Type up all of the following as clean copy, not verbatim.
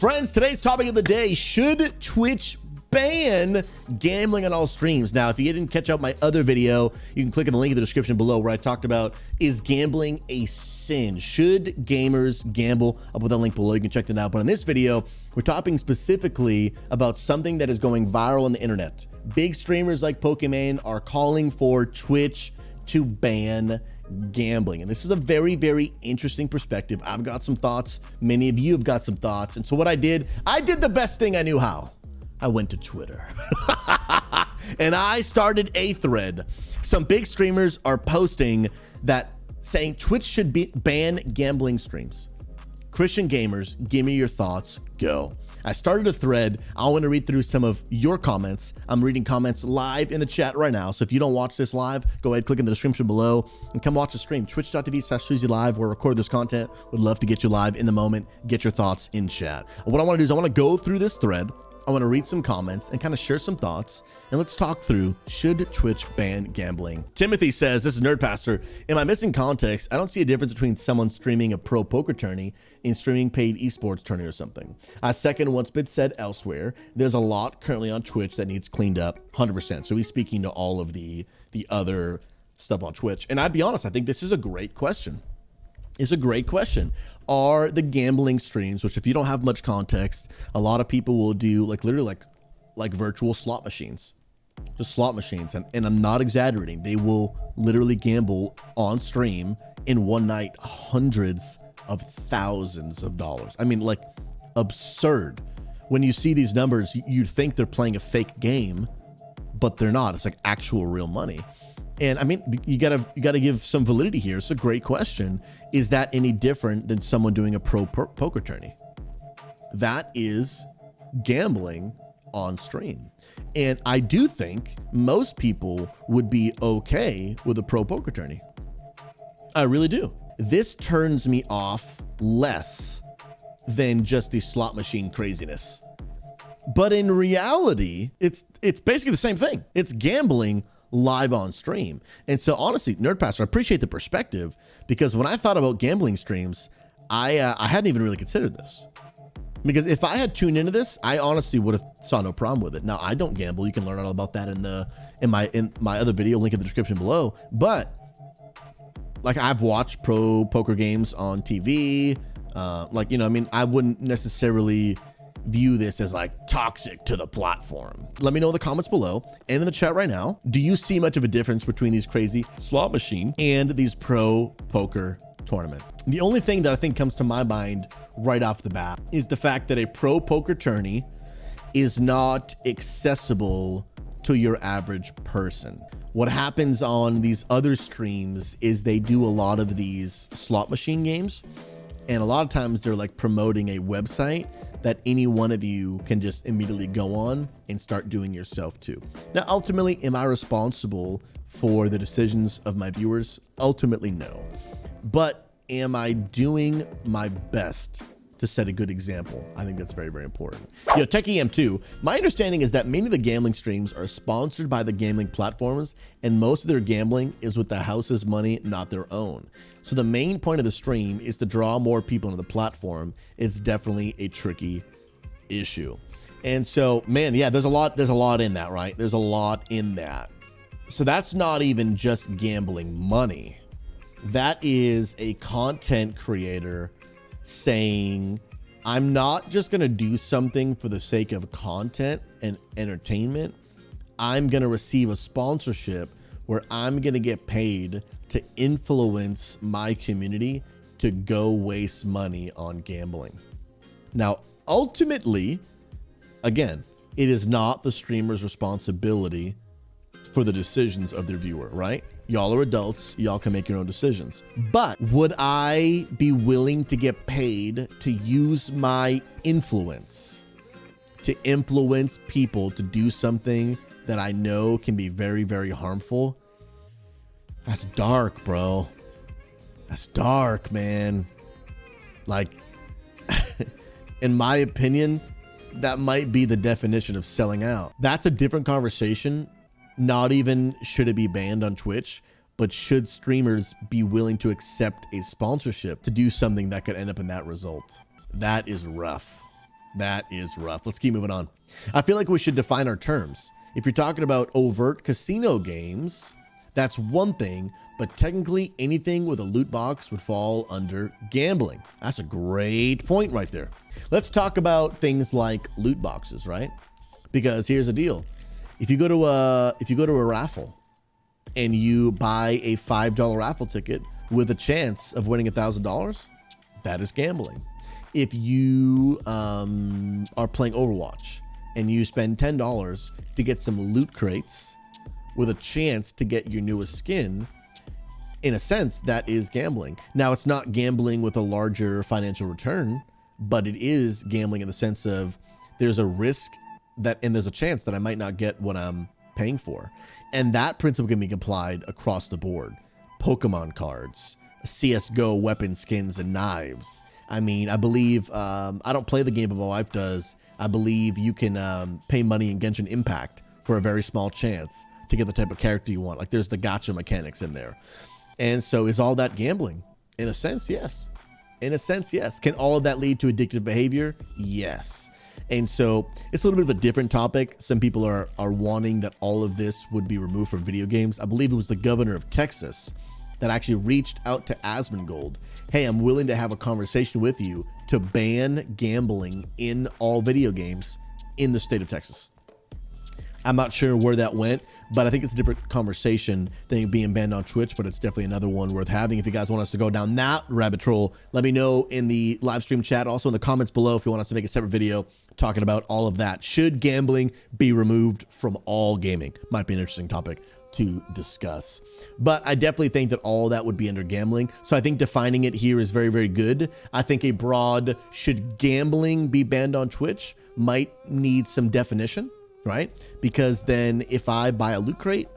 Friends, today's topic of the day: should Twitch ban gambling on all streams? Now, if you didn't catch out my other video, you can click on the link in the description below where I talked about, is gambling a sin? Should gamers gamble? I'll put that link below. You can check that out. But in this video, we're talking specifically about something that is going viral on the internet. Big streamers like Pokimane are calling for Twitch to ban gambling. And this is a very, very interesting perspective. I've got some thoughts. Many of you have got some thoughts. And so what I did the best thing I knew how. I went to Twitter and I started a thread. Some big streamers are posting that saying Twitch should ban gambling streams. Christian gamers, give me your thoughts. Go. I started a thread. I want to read through some of your comments. I'm reading comments live in the chat right now. So if you don't watch this live, go ahead, click in the description below and come watch the stream. Twitch.tv/SweezyLive, where I record this content. Would love to get you live in the moment, get your thoughts in chat. And what I want to do is I want to go through this thread. I want to read some comments and kind of share some thoughts, and let's talk through, should Twitch ban gambling? Timothy says, this is Nerd Pastor. Am I missing context? I don't see a difference between someone streaming a pro poker tourney and streaming paid esports tourney or something. I second what's been said elsewhere. There's a lot currently on Twitch that needs cleaned up, 100%. So he's speaking to all of the other stuff on Twitch. And I'd be honest, I think this is a great question. It's a great question. Are the gambling streams, which if you don't have much context, a lot of people will do literally virtual slot machines, just slot machines. And I'm not exaggerating. They will literally gamble on stream in one night, hundreds of thousands of dollars. I mean, like, absurd. When you see these numbers, you'd think they're playing a fake game, but they're not. It's like actual real money. And I mean, you gotta give some validity here. It's a great question. Is that any different than someone doing a pro poker tourney? That is gambling on stream. And I do think most people would be okay with a pro poker tourney. I really do. This turns me off less than just the slot machine craziness. But in reality, it's basically the same thing. It's gambling live on stream. And so honestly, Nerd Pastor, I appreciate the perspective, because when I thought about gambling streams, I hadn't even really considered this. Because if I had tuned into this, I honestly would have saw no problem with it. Now, I don't gamble. You can learn all about that in my other video, link in the description below. But like, I've watched pro poker games on TV. I wouldn't necessarily view this as like toxic to the platform. Let me know in the comments below and in the chat right now. Do you see much of a difference between these crazy slot machine and these pro poker tournaments? The only thing that I think comes to my mind right off the bat is the fact that a pro poker tourney is not accessible to your average person. What happens on these other streams is they do a lot of these slot machine games, and a lot of times they're like promoting a website that any one of you can just immediately go on and start doing yourself too. Now, ultimately, am I responsible for the decisions of my viewers? Ultimately, no. But am I doing my best to set a good example? I think that's very, very important. TechEM2, my understanding is that many of the gambling streams are sponsored by the gambling platforms, and most of their gambling is with the house's money, not their own. So the main point of the stream is to draw more people into the platform. It's definitely a tricky issue. And so, man, yeah, there's a lot in that, right? There's a lot in that. So that's not even just gambling money. That is a content creator saying, I'm not just going to do something for the sake of content and entertainment. I'm going to receive a sponsorship where I'm going to get paid to influence my community to go waste money on gambling. Now, ultimately, again, it is not the streamer's responsibility for the decisions of their viewer, right? Y'all are adults, y'all can make your own decisions. But would I be willing to get paid to use my influence to influence people to do something that I know can be very, very harmful? That's dark, bro. That's dark, man. Like, in my opinion, that might be the definition of selling out. That's a different conversation. Not even should it be banned on Twitch, but should streamers be willing to accept a sponsorship to do something that could end up in that result? That is rough. That is rough. Let's keep moving on. I feel like we should define our terms. If you're talking about overt casino games, that's one thing, but technically anything with a loot box would fall under gambling. That's a great point right there. Let's talk about things like loot boxes, right? Because here's the deal. If you go to a raffle and you buy a $5 raffle ticket with a chance of winning $1,000, that is gambling. If you are playing Overwatch and you spend $10 to get some loot crates with a chance to get your newest skin, in a sense, that is gambling. Now, it's not gambling with a larger financial return, but it is gambling in the sense of there's a risk that, and there's a chance that I might not get what I'm paying for. And that principle can be applied across the board. Pokemon cards, CSGO weapon skins and knives. I mean, I believe, I don't play the game, but my wife does. I believe you can pay money in Genshin Impact for a very small chance to get the type of character you want. Like there's the gacha mechanics in there. And so is all that gambling? In a sense, yes. In a sense, yes. Can all of that lead to addictive behavior? Yes. And so it's a little bit of a different topic. Some people are wanting that all of this would be removed from video games. I believe it was the governor of Texas that actually reached out to Asmongold. Hey, I'm willing to have a conversation with you to ban gambling in all video games in the state of Texas. I'm not sure where that went, but I think it's a different conversation than being banned on Twitch, but it's definitely another one worth having. If you guys want us to go down that rabbit hole, let me know in the live stream chat, also in the comments below if you want us to make a separate video talking about all of that. Should gambling be removed from all gaming? Might be an interesting topic to discuss. But I definitely think that all that would be under gambling. So I think defining it here is very, very good. I think a broad, should gambling be banned on Twitch, might need some definition, right? Because then if I buy a loot crate,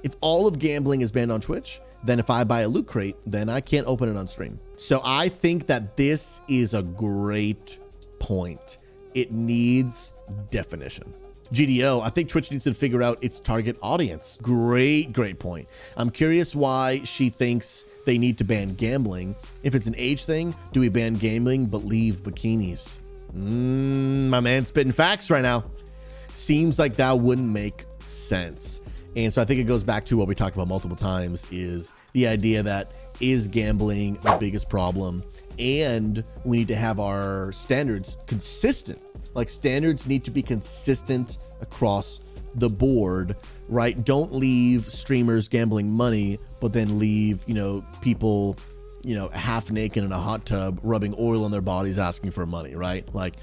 if all of gambling is banned on Twitch, then if I buy a loot crate, then I can't open it on stream. So I think that this is a great point. It needs definition. GDO, I think Twitch needs to figure out its target audience. Great point. I'm curious why she thinks they need to ban gambling. If it's an age thing, do we ban gambling but leave bikinis? My man spitting facts right now. Seems like that wouldn't make sense. And so I think it goes back to what we talked about multiple times, is the idea that is gambling the biggest problem, and we need to have our standards consistent. Like standards need to be consistent across the board, right? Don't leave streamers gambling money, but then leave, people, half naked in a hot tub, rubbing oil on their bodies, asking for money, right? Like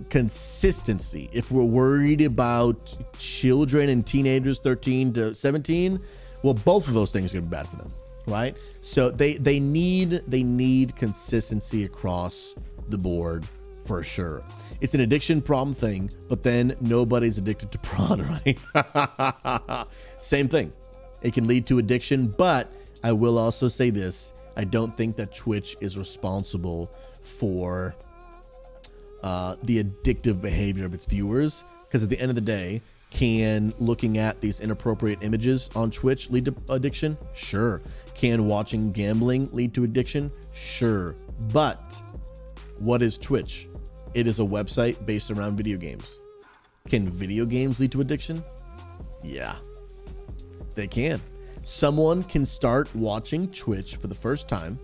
consistency. If we're worried about children and teenagers, 13 to 17, well, both of those things are gonna be bad for them, right? So they need consistency across the board for sure. It's an addiction problem thing, but then nobody's addicted to prawn, right? Same thing. It can lead to addiction, but I will also say this. I don't think that Twitch is responsible for the addictive behavior of its viewers, because at the end of the day, can looking at these inappropriate images on Twitch lead to addiction? Sure. Can watching gambling lead to addiction? Sure. But what is Twitch? It is a website based around video games. Can video games lead to addiction? Yeah, they can. Someone can start watching Twitch for the first time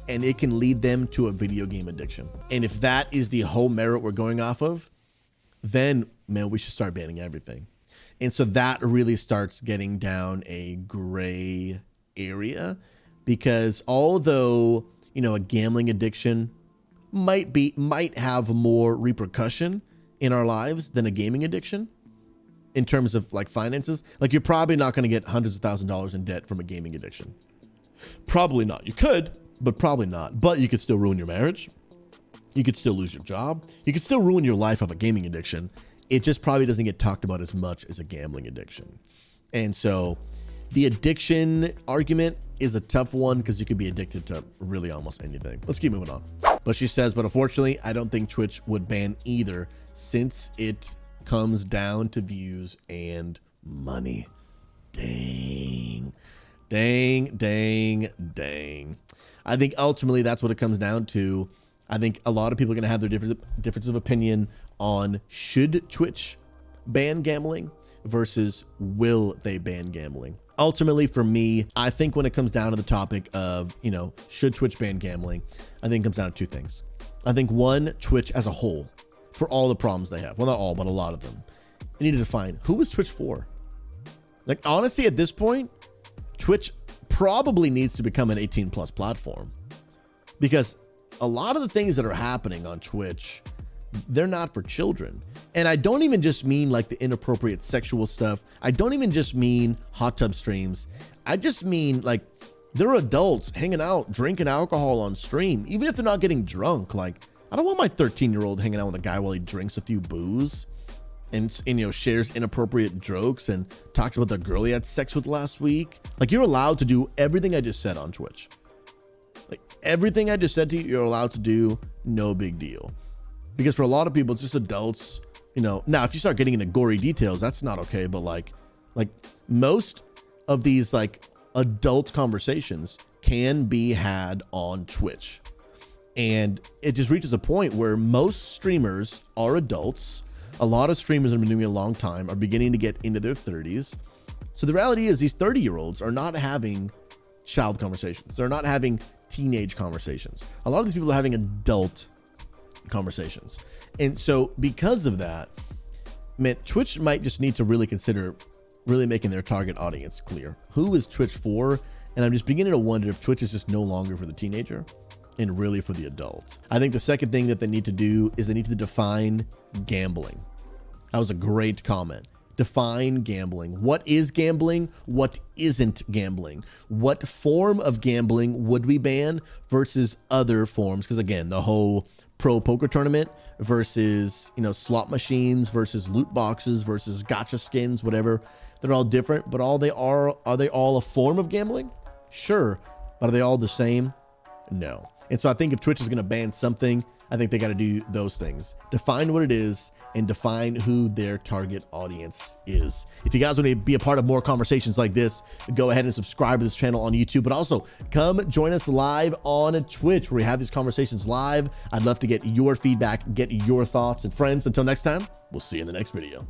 and it can lead them to a video game addiction. And if that is the whole merit we're going off of, then, man, we should start banning everything. And so that really starts getting down a gray area, because although, a gambling addiction might have more repercussion in our lives than a gaming addiction in terms of like finances. Like you're probably not going to get hundreds of $1,000s in debt from a gaming addiction. Probably not. You could, but probably not. But you could still ruin your marriage. You could still lose your job. You could still ruin your life of a gaming addiction. It just probably doesn't get talked about as much as a gambling addiction. And so the addiction argument is a tough one, because you could be addicted to really almost anything. Let's keep moving on. But she says, but unfortunately, I don't think Twitch would ban either, since it comes down to views and money. Dang. I think ultimately that's what it comes down to. I think a lot of people are going to have their difference of opinion on should Twitch ban gambling versus will they ban gambling. Ultimately, for me, I think when it comes down to the topic of, you know, should Twitch ban gambling, I think it comes down to two things. I think one, Twitch as a whole, for all the problems they have, well, not all, but a lot of them, you need to define who is Twitch for. Like, honestly, at this point, Twitch probably needs to become an 18+ platform, because a lot of the things that are happening on Twitch, they're not for children. And I don't even just mean like the inappropriate sexual stuff. I don't even just mean hot tub streams. I just mean like there are adults hanging out, drinking alcohol on stream, even if they're not getting drunk. Like, I don't want my 13-year-old hanging out with a guy while he drinks a few booze and you know, shares inappropriate jokes and talks about the girl he had sex with last week. Like, you're allowed to do everything I just said on Twitch. Like, everything I just said to you, you're allowed to do, no big deal. Because for a lot of people, it's just adults, you know. Now, if you start getting into gory details, that's not okay. But like most of these like adult conversations can be had on Twitch. And it just reaches a point where most streamers are adults. A lot of streamers that have been doing it a long time are beginning to get into their 30s. So the reality is these 30-year-olds are not having child conversations. They're not having teenage conversations. A lot of these people are having adult conversations. And so because of that, man, Twitch might just need to really consider really making their target audience clear. Who is Twitch for? And I'm just beginning to wonder if Twitch is just no longer for the teenager and really for the adult. I think the second thing that they need to do is they need to define gambling. That was a great comment. Define gambling. What is gambling? What isn't gambling? What form of gambling would we ban versus other forms? Because again, the whole pro poker tournament versus, you know, slot machines versus loot boxes versus gacha skins, whatever, they're all different, but are they all a form of gambling? Sure. But are they all the same? No. And so I think if Twitch is going to ban something, I think they got to do those things. Define what it is and define who their target audience is. If you guys want to be a part of more conversations like this, go ahead and subscribe to this channel on YouTube, but also come join us live on Twitch where we have these conversations live. I'd love to get your feedback, get your thoughts, and friends, until next time, we'll see you in the next video.